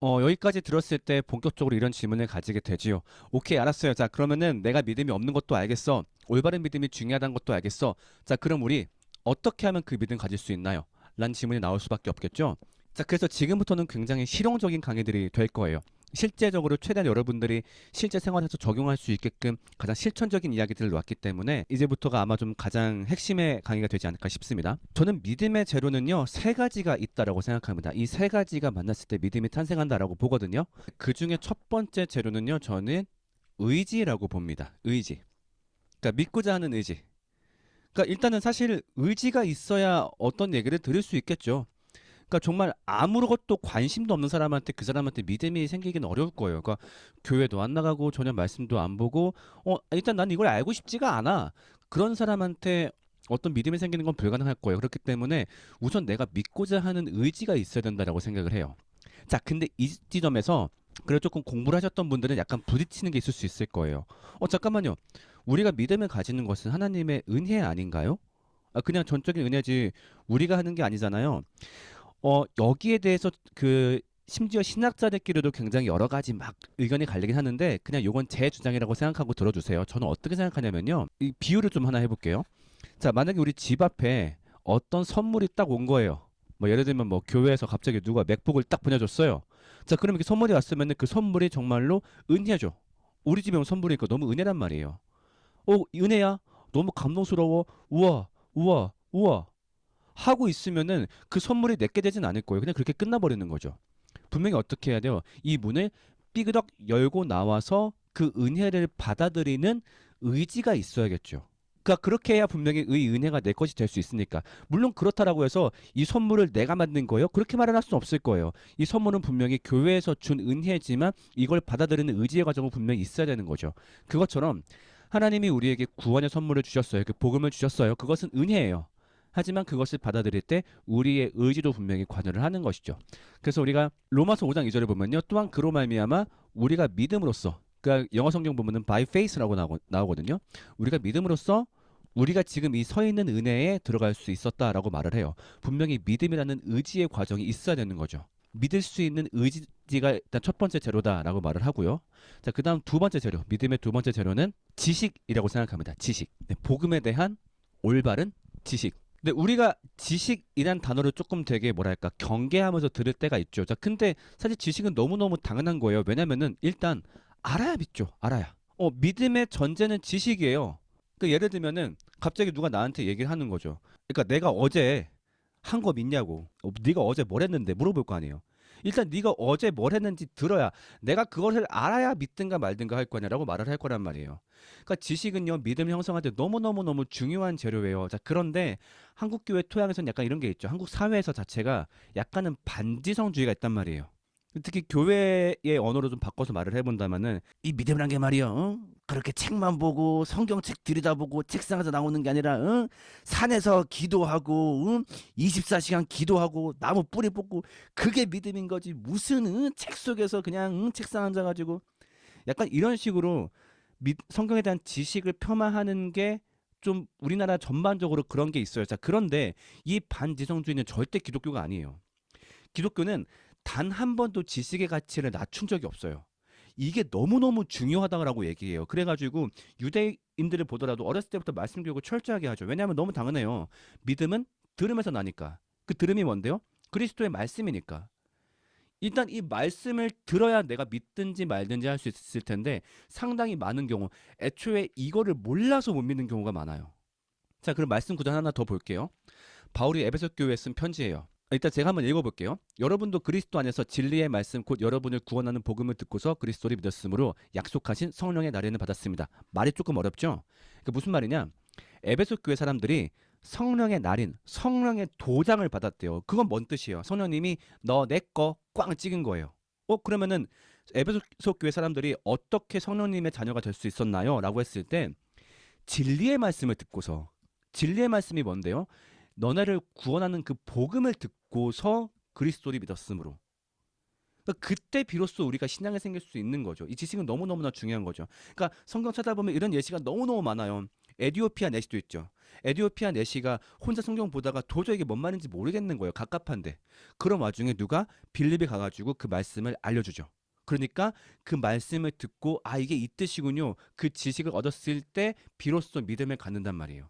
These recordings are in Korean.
여기까지 들었을 때 본격적으로 이런 질문을 가지게 되지요. 오케이, 알았어요. 자, 그러면은 내가 믿음이 없는 것도 알겠어. 올바른 믿음이 중요하다는 것도 알겠어. 자, 그럼 우리 어떻게 하면 그 믿음 가질 수 있나요? 라는 질문이 나올 수밖에 없겠죠. 자, 그래서 지금부터는 굉장히 실용적인 강의들이 될 거예요. 실제적으로 최대한 여러분들이 실제 생활에서 적용할 수 있게끔 가장 실천적인 이야기들을 놓았기 때문에 이제부터가 아마 좀 가장 핵심의 강의가 되지 않을까 싶습니다. 저는 믿음의 재료는요, 세 가지가 있다라고 생각합니다. 이 세 가지가 만났을 때 믿음이 탄생한다라고 보거든요. 그 중에 첫 번째 재료는요, 저는 의지라고 봅니다. 의지. 그러니까 믿고자 하는 의지. 그러니까 일단은 사실 의지가 있어야 어떤 얘기를 들을 수 있겠죠. 그러니까 정말 아무것도 관심도 없는 사람한테 그 사람한테 믿음이 생기기는 어려울 거예요. 그러니까 교회도 안 나가고 전혀 말씀도 안 보고 일단 난 이걸 알고 싶지가 않아. 그런 사람한테 어떤 믿음이 생기는 건 불가능할 거예요. 그렇기 때문에 우선 내가 믿고자 하는 의지가 있어야 된다라고 생각을 해요. 자, 근데 이 지점에서 그래 조금 공부를 하셨던 분들은 약간 부딪히는 게 있을 수 있을 거예요. 잠깐만요. 우리가 믿음을 가지는 것은 하나님의 은혜 아닌가요? 그냥 전적인 은혜지 우리가 하는 게 아니잖아요. 여기에 대해서 심지어 신학자들끼리도 굉장히 여러 가지 막 의견이 갈리긴 하는데 그냥 요건 제 주장이라고 생각하고 들어주세요. 저는 어떻게 생각하냐면요. 이 비유를 좀 하나 해볼게요. 자, 만약에 우리 집 앞에 어떤 선물이 딱 온 거예요. 뭐 예를 들면 뭐 교회에서 갑자기 누가 맥북을 딱 보내줬어요. 자, 그러면 이렇게 선물이 왔으면 그 선물이 정말로 은혜죠. 우리 집에 온 선물이니까 너무 은혜란 말이에요. 은혜야? 너무 감동스러워. 우와, 우와, 우와. 하고 있으면은 그 선물이 내게 되진 않을 거예요. 그냥 그렇게 끝나버리는 거죠. 분명히 어떻게 해야 돼요? 이 문을 삐그덕 열고 나와서 그 은혜를 받아들이는 의지가 있어야겠죠. 그러니까 그렇게 해야 분명히 의 은혜가 내 것이 될 수 있으니까. 물론 그렇다라고 해서 이 선물을 내가 만든 거예요? 그렇게 말을 할 수는 없을 거예요. 이 선물은 분명히 교회에서 준 은혜지만 이걸 받아들이는 의지의 과정은 분명히 있어야 되는 거죠. 그것처럼 하나님이 우리에게 구원의 선물을 주셨어요. 그 복음을 주셨어요. 그것은 은혜예요. 하지만 그것을 받아들일 때 우리의 의지도 분명히 관여를 하는 것이죠. 그래서 우리가 로마서 5장 2절에 보면요. 또한 그로 말미암아 우리가 믿음으로써, 그러니까 영어 성경 보면은 by faith라고 나오거든요. 우리가 믿음으로써 우리가 지금 이 서 있는 은혜에 들어갈 수 있었다라고 말을 해요. 분명히 믿음이라는 의지의 과정이 있어야 되는 거죠. 믿을 수 있는 의지가 일단 첫 번째 재료다라고 말을 하고요. 자, 그다음 두 번째 재료, 믿음의 두 번째 재료는 지식이라고 생각합니다. 지식. 네, 복음에 대한 올바른 지식. 근데 우리가 지식이란 단어를 조금 되게 뭐랄까 경계하면서 들을 때가 있죠. 자, 근데 사실 지식은 너무너무 당연한 거예요. 왜냐면은 일단 알아야 믿죠. 알아야. 믿음의 전제는 지식이에요. 그 예를 들면은 갑자기 누가 나한테 얘기를 하는 거죠. 그러니까 내가 어제 한 거 믿냐고. 네가 어제 뭘 했는데 물어볼 거 아니에요. 일단 네가 어제 뭘 했는지 들어야 내가 그것을 알아야 믿든가 말든가 할 거냐라고 말을 할 거란 말이에요. 그러니까 지식은요 믿음 형성할 때 너무너무너무 중요한 재료예요. 자, 그런데 한국 교회 토양에서는 약간 이런 게 있죠. 한국 사회에서 자체가 약간은 반지성주의가 있단 말이에요. 특히 교회의 언어로 좀 바꿔서 말을 해본다면은 이 믿음이란 게 말이야, 그렇게 책만 보고 성경책 들여다보고 책상에서 나오는 게 아니라, 산에서 기도하고, 24시간 기도하고 나무 뿌리 뽑고 그게 믿음인 거지. 무슨 책 속에서 그냥 책상 앉아가지고 약간 이런 식으로 성경에 대한 지식을 폄하하는 게 좀 우리나라 전반적으로 그런 게 있어요. 자, 그런데 이 반지성주의는 절대 기독교가 아니에요. 기독교는 단 한 번도 지식의 가치를 낮춘 적이 없어요. 이게 너무너무 중요하다고 얘기해요. 그래가지고 유대인들을 보더라도 어렸을 때부터 말씀 교육을 철저하게 하죠. 왜냐하면 너무 당연해요. 믿음은 들음에서 나니까. 그 들음이 뭔데요? 그리스도의 말씀이니까. 일단 이 말씀을 들어야 내가 믿든지 말든지 할 수 있을 텐데 상당히 많은 경우 애초에 이거를 몰라서 못 믿는 경우가 많아요. 자, 그럼 말씀 구절 하나 더 볼게요. 바울이 에베소 교회에 쓴 편지예요. 일단 제가 한번 읽어볼게요. 여러분도 그리스도 안에서 진리의 말씀 곧 여러분을 구원하는 복음을 듣고서 그리스도를 믿었으므로 약속하신 성령의 나련을 받았습니다. 말이 조금 어렵죠? 그 무슨 말이냐? 에베소 교회 사람들이 성령의 날인, 성령의 도장을 받았대요. 그건 뭔 뜻이에요? 성령님이 너 내 거 꽝 찍은 거예요. 그러면은 에베소 교회 사람들이 어떻게 성령님의 자녀가 될 수 있었나요? 라고 했을 때 진리의 말씀을 듣고서, 진리의 말씀이 뭔데요? 너네를 구원하는 그 복음을 듣고서 그리스도를 믿었으므로. 그러니까 그때 비로소 우리가 신앙이 생길 수 있는 거죠. 이 지식은 너무너무나 중요한 거죠. 그러니까 성경 찾아보면 이런 예시가 너무너무 많아요. 에디오피아 내시도 있죠. 에디오피아 내시가 혼자 성경 보다가 도저히 이게 뭔 말인지 모르겠는 거예요. 갑갑한데. 그런 와중에 누가 빌립이 가가지고 그 말씀을 알려주죠. 그러니까 그 말씀을 듣고 아 이게 이 뜻이군요. 그 지식을 얻었을 때 비로소 믿음을 갖는단 말이에요.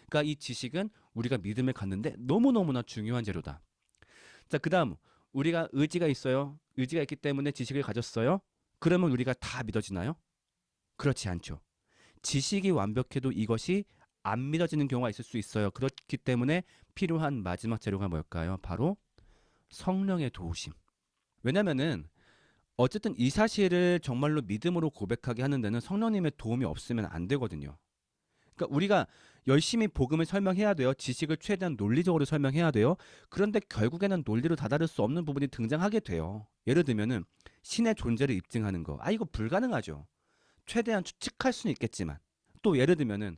그러니까 이 지식은 우리가 믿음을 갖는데 너무너무나 중요한 재료다. 자, 그다음 우리가 의지가 있어요. 의지가 있기 때문에 지식을 가졌어요. 그러면 우리가 다 믿어지나요? 그렇지 않죠. 지식이 완벽해도 이것이 안 믿어지는 경우가 있을 수 있어요. 그렇기 때문에 필요한 마지막 재료가 뭘까요? 바로 성령의 도우심. 왜냐면은 어쨌든 이 사실을 정말로 믿음으로 고백하게 하는 데는 성령님의 도움이 없으면 안 되거든요. 그러니까 우리가 열심히 복음을 설명해야 돼요. 지식을 최대한 논리적으로 설명해야 돼요. 그런데 결국에는 논리로 다다를 수 없는 부분이 등장하게 돼요. 예를 들면은 신의 존재를 입증하는 거. 아 이거 불가능하죠. 최대한 추측할 수는 있겠지만 또 예를 들면은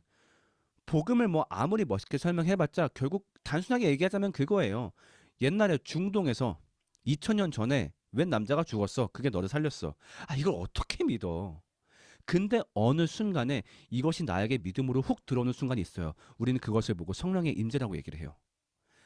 복음을 뭐 아무리 멋있게 설명해봤자 결국 단순하게 얘기하자면 그거예요. 옛날에 중동에서 2000년 전에 웬 남자가 죽었어. 그게 너를 살렸어. 아 이걸 어떻게 믿어? 근데 어느 순간에 이것이 나에게 믿음으로 훅 들어오는 순간이 있어요. 우리는 그것을 보고 성령의 임재라고 얘기를 해요.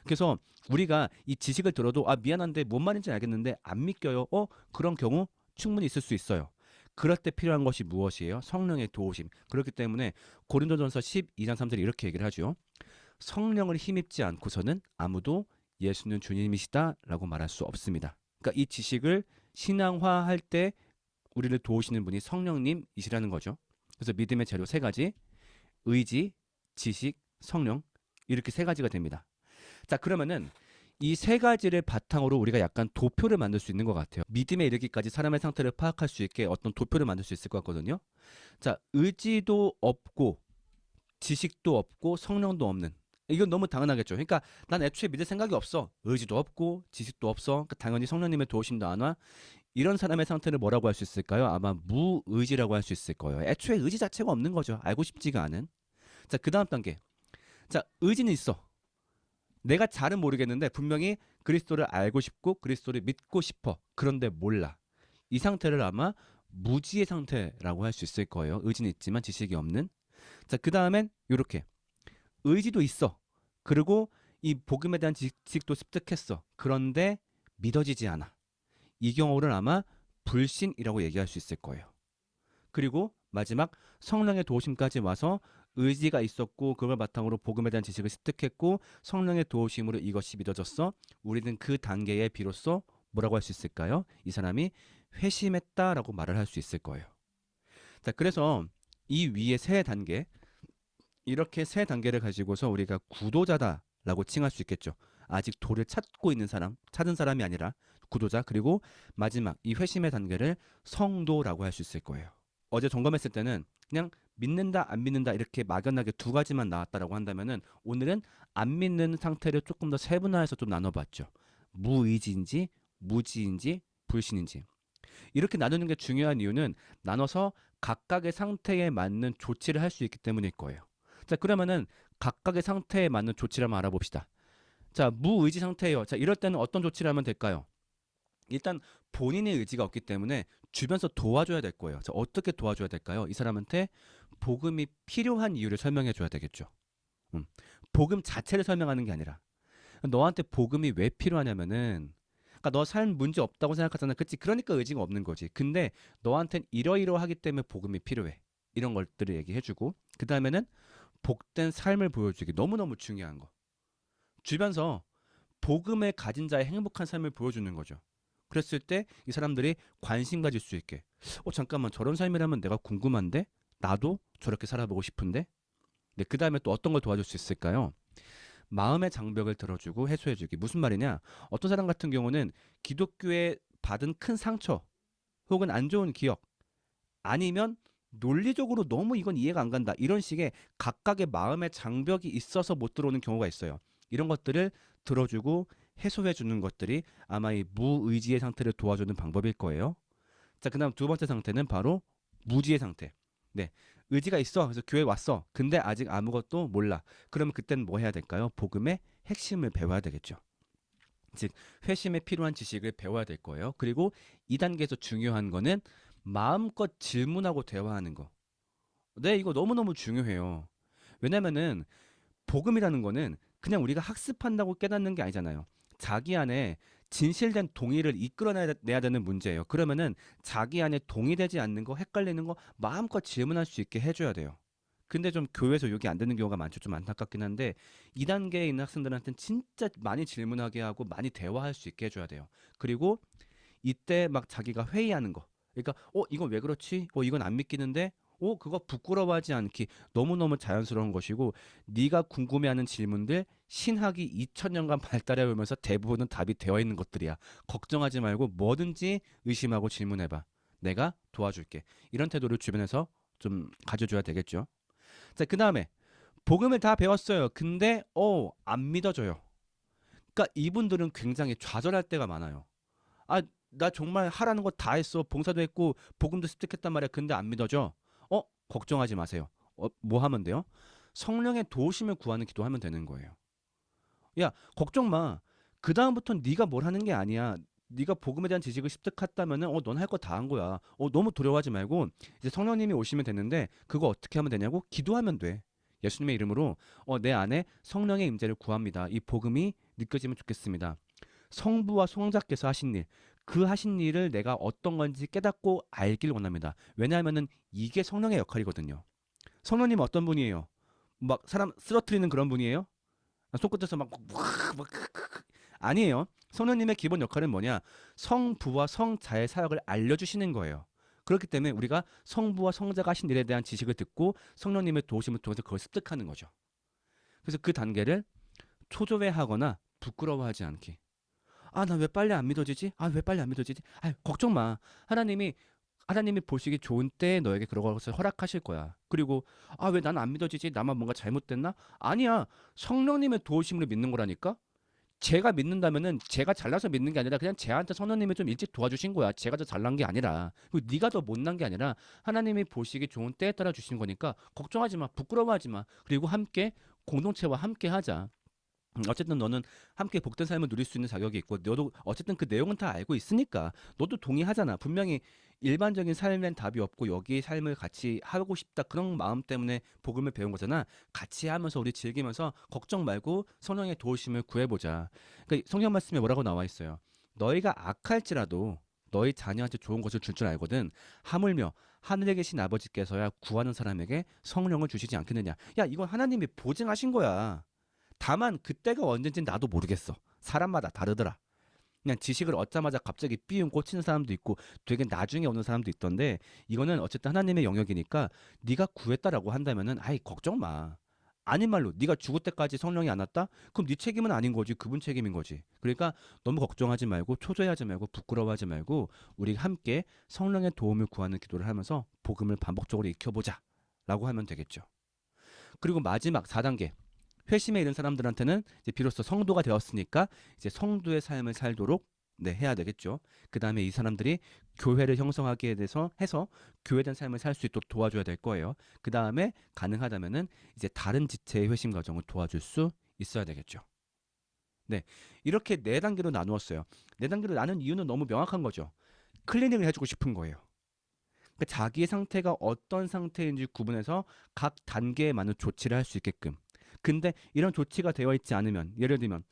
그래서 우리가 이 지식을 들어도 아 미안한데 뭔 말인지 알겠는데 안 믿겨요. 그런 경우 충분히 있을 수 있어요. 그럴 때 필요한 것이 무엇이에요? 성령의 도우심. 그렇기 때문에 고린도전서 12장 3절에 이렇게 얘기를 하죠. 성령을 힘입지 않고서는 아무도 예수는 주님이시다라고 말할 수 없습니다. 그러니까 이 지식을 신앙화할 때 우리를 도우시는 분이 성령님이시라는 거죠. 그래서 믿음의 재료 세 가지, 의지, 지식, 성령 이렇게 세 가지가 됩니다. 자, 그러면은 이 세 가지를 바탕으로 우리가 약간 도표를 만들 수 있는 것 같아요. 믿음에 이르기까지 사람의 상태를 파악할 수 있게 어떤 도표를 만들 수 있을 것 같거든요. 자, 의지도 없고 지식도 없고 성령도 없는. 이건 너무 당연하겠죠. 그러니까 난 애초에 믿을 생각이 없어. 의지도 없고 지식도 없어. 그러니까 당연히 성령님의 도우심도 안 와. 이런 사람의 상태를 뭐라고 할 수 있을까요? 아마 무의지라고 할 수 있을 거예요. 애초에 의지 자체가 없는 거죠. 알고 싶지가 않은. 자, 그 다음 단계. 자, 의지는 있어. 내가 잘은 모르겠는데 분명히 그리스도를 알고 싶고 그리스도를 믿고 싶어. 그런데 몰라. 이 상태를 아마 무지의 상태라고 할 수 있을 거예요. 의지는 있지만 지식이 없는. 자, 그 다음엔 이렇게 의지도 있어. 그리고 이 복음에 대한 지식도 습득했어. 그런데 믿어지지 않아. 이 경우를 아마 불신이라고 얘기할 수 있을 거예요. 그리고 마지막 성령의 도우심까지 와서 의지가 있었고 그걸 바탕으로 복음에 대한 지식을 습득했고 성령의 도우심으로 이것이 믿어졌어. 우리는 그 단계에 비로소 뭐라고 할 수 있을까요? 이 사람이 회심했다라고 말을 할 수 있을 거예요. 자, 그래서 이 위에 세 단계 이렇게 세 단계를 가지고서 우리가 구도자다라고 칭할 수 있겠죠. 아직 도를 찾고 있는 사람, 찾은 사람이 아니라 구도자 그리고 마지막 이 회심의 단계를 성도라고 할 수 있을 거예요. 어제 점검했을 때는 그냥 믿는다 안 믿는다 이렇게 막연하게 두 가지만 나왔다라고 한다면은 오늘은 안 믿는 상태를 조금 더 세분화해서 좀 나눠봤죠. 무의지인지 무지인지 불신인지 이렇게 나누는 게 중요한 이유는 나눠서 각각의 상태에 맞는 조치를 할 수 있기 때문일 거예요. 자, 그러면은 각각의 상태에 맞는 조치를 한번 알아봅시다. 자, 무의지 상태예요. 자, 이럴 때는 어떤 조치를 하면 될까요? 일단 본인의 의지가 없기 때문에 주변에서 도와줘야 될 거예요. 자, 어떻게 도와줘야 될까요? 이 사람한테 복음이 필요한 이유를 설명해 줘야 되겠죠. 복음 자체를 설명하는 게 아니라 너한테 복음이 왜 필요하냐면은 그러니까 너 삶 문제 없다고 생각하잖아. 그치? 그러니까 의지가 없는 거지. 근데 너한텐 이러이러하기 때문에 복음이 필요해. 이런 것들을 얘기해주고 그 다음에는 복된 삶을 보여주기. 너무너무 중요한 거. 주변에서 복음을 가진 자의 행복한 삶을 보여주는 거죠. 그랬을 때 이 사람들이 관심 가질 수 있게 잠깐만 저런 삶이라면 내가 궁금한데 나도 저렇게 살아보고 싶은데 네, 그 다음에 또 어떤 걸 도와줄 수 있을까요? 마음의 장벽을 들어주고 해소해주기. 무슨 말이냐? 어떤 사람 같은 경우는 기독교에 받은 큰 상처 혹은 안 좋은 기억 아니면 논리적으로 너무 이건 이해가 안 간다. 이런 식의 각각의 마음의 장벽이 있어서 못 들어오는 경우가 있어요. 이런 것들을 들어주고 해소해 주는 것들이 아마 이 무의지의 상태를 도와주는 방법일 거예요. 자, 그다음 두 번째 상태는 바로 무지의 상태. 네. 의지가 있어. 그래서 교회 왔어. 근데 아직 아무것도 몰라. 그러면 그때는 뭐 해야 될까요? 복음의 핵심을 배워야 되겠죠. 즉 회심에 필요한 지식을 배워야 될 거예요. 그리고 2단계에서 중요한 거는 마음껏 질문하고 대화하는 거. 네, 이거 너무너무 중요해요. 왜냐면은 복음이라는 거는 그냥 우리가 학습한다고 깨닫는 게 아니잖아요. 자기 안에 진실된 동의를 이끌어내야 되는 문제예요. 그러면은 자기 안에 동의되지 않는 거, 헷갈리는 거 마음껏 질문할 수 있게 해줘야 돼요. 근데 좀 교회에서 이게 안 되는 경우가 많죠. 좀 안타깝긴 한데 2단계에 있는 학생들한테는 진짜 많이 질문하게 하고 많이 대화할 수 있게 해줘야 돼요. 그리고 이때 막 자기가 회의하는 거. 그러니까 이건 왜 그렇지? 이건 안 믿기는데. 그거 부끄러워하지 않기 너무너무 자연스러운 것이고 네가 궁금해하는 질문들 신학이 2000년간 발달해 오면서 대부분은 답이 되어 있는 것들이야. 걱정하지 말고 뭐든지 의심하고 질문해봐. 내가 도와줄게. 이런 태도를 주변에서 좀 가져줘야 되겠죠. 자, 그 다음에 복음을 다 배웠어요. 근데 안 믿어져요. 그러니까 이분들은 굉장히 좌절할 때가 많아요. 아, 나 정말 하라는 거 다 했어. 봉사도 했고 복음도 습득했단 말이야. 근데 안 믿어져. 걱정하지 마세요. 뭐 하면 돼요? 성령의 도우심을 구하는 기도하면 되는 거예요. 야, 걱정 마. 그 다음부터는 네가 뭘 하는 게 아니야. 네가 복음에 대한 지식을 습득했다면은 넌 할 거 다 한 거야. 너무 두려워하지 말고 이제 성령님이 오시면 되는데 그거 어떻게 하면 되냐고 기도하면 돼. 예수님의 이름으로 내 안에 성령의 임재를 구합니다. 이 복음이 느껴지면 좋겠습니다. 성부와 성자께서 하신 일, 그 하신 일을 내가 어떤 건지 깨닫고 알길 원합니다. 왜냐하면은 이게 성령의 역할이거든요. 성령님은 어떤 분이에요? 막 사람 쓰러뜨리는 그런 분이에요? 손끝에서 막 아니에요. 성령님의 기본 역할은 뭐냐? 성부와 성자의 사역을 알려주시는 거예요. 그렇기 때문에 우리가 성부와 성자가 하신 일에 대한 지식을 듣고 성령님의 도우심을 통해서 그걸 습득하는 거죠. 그래서 그 단계를 초조해하거나 부끄러워하지 않기. 나 왜 빨리 안 믿어지지? 왜 빨리 안 믿어지지? 걱정 마. 하나님이 보시기 좋은 때에 너에게 그런 것을 허락하실 거야. 그리고 왜 난 안 믿어지지? 나만 뭔가 잘못됐나? 아니야. 성령님의 도우심으로 믿는 거라니까. 제가 믿는다면은 제가 잘나서 믿는 게 아니라 그냥 제한테 성령님이 좀 일찍 도와주신 거야. 제가 더 잘난 게 아니라. 그리고 네가 더 못난 게 아니라 하나님이 보시기 좋은 때에 따라 주신 거니까 걱정하지 마. 부끄러워하지 마. 그리고 함께 공동체와 함께 하자. 어쨌든 너는 함께 복된 삶을 누릴 수 있는 자격이 있고 너도 어쨌든 그 내용은 다 알고 있으니까 너도 동의하잖아. 분명히 일반적인 삶엔 답이 없고 여기 삶을 같이 하고 싶다 그런 마음 때문에 복음을 배운 거잖아. 같이 하면서 우리 즐기면서 걱정 말고 성령의 도우심을 구해보자. 그러니까 성경 말씀에 뭐라고 나와 있어요. 너희가 악할지라도 너희 자녀한테 좋은 것을 줄 줄 알거든. 하물며 하늘에 계신 아버지께서야 구하는 사람에게 성령을 주시지 않겠느냐. 야, 이건 하나님이 보증하신 거야. 다만 그때가 언젠지 나도 모르겠어. 사람마다 다르더라. 그냥 지식을 얻자마자 갑자기 삐용 꽂히는 사람도 있고 되게 나중에 오는 사람도 있던데 이거는 어쨌든 하나님의 영역이니까 네가 구했다라고 한다면은 걱정 마. 아닌 말로 네가 죽을 때까지 성령이 안 왔다? 그럼 네 책임은 아닌 거지. 그분 책임인 거지. 그러니까 너무 걱정하지 말고 초조해하지 말고 부끄러워하지 말고 우리 함께 성령의 도움을 구하는 기도를 하면서 복음을 반복적으로 익혀보자 라고 하면 되겠죠. 그리고 마지막 4단계 회심에 이른 사람들한테는 이제 비로소 성도가 되었으니까 이제 성도의 삶을 살도록 해야 되겠죠. 그 다음에 이 사람들이 교회를 형성하기에 대해서 해서 교회된 삶을 살 수 있도록 도와줘야 될 거예요. 그 다음에 가능하다면은 이제 다른 지체의 회심 과정을 도와줄 수 있어야 되겠죠. 네, 이렇게 4단계로 나누었어요. 4단계로 나눈 이유는 너무 명확한 거죠. 클리닉을 해주고 싶은 거예요. 그러니까 자기의 상태가 어떤 상태인지 구분해서 각 단계에 맞는 조치를 할 수 있게끔. 근데 이런 조치가 되어 있지 않으면 예를 들면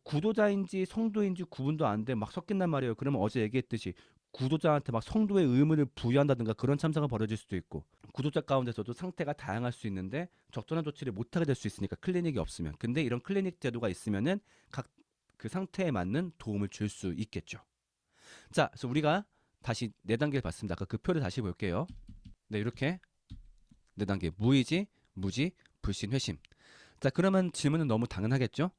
구도자인지 성도인지 구분도 안 돼 막 섞인단 말이에요. 그러면 어제 얘기했듯이 구도자한테 막 성도의 의무를 부여한다든가 그런 참사가 벌어질 수도 있고 구도자 가운데서도 상태가 다양할 수 있는데 적절한 조치를 못하게 될 수 있으니까 클리닉이 없으면 근데 이런 클리닉 제도가 있으면은 각 그 상태에 맞는 도움을 줄 수 있겠죠. 자, 그래서 우리가 다시 4단계를 봤습니다. 아까 그 표를 다시 볼게요. 네, 이렇게 4단계 무의지, 무지, 불신, 회심. 자, 그러면 질문은 너무 당연하겠죠?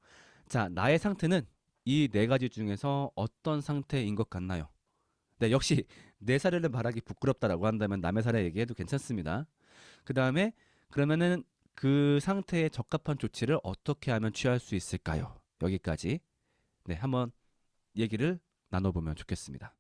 자, 나의 상태는 이 4가지 중에서 어떤 상태인 것 같나요? 네, 역시 내 사례를 말하기 부끄럽다라고 한다면 남의 사례 얘기해도 괜찮습니다. 그 다음에 그러면은 그 상태에 적합한 조치를 어떻게 하면 취할 수 있을까요? 여기까지 한번 얘기를 나눠보면 좋겠습니다.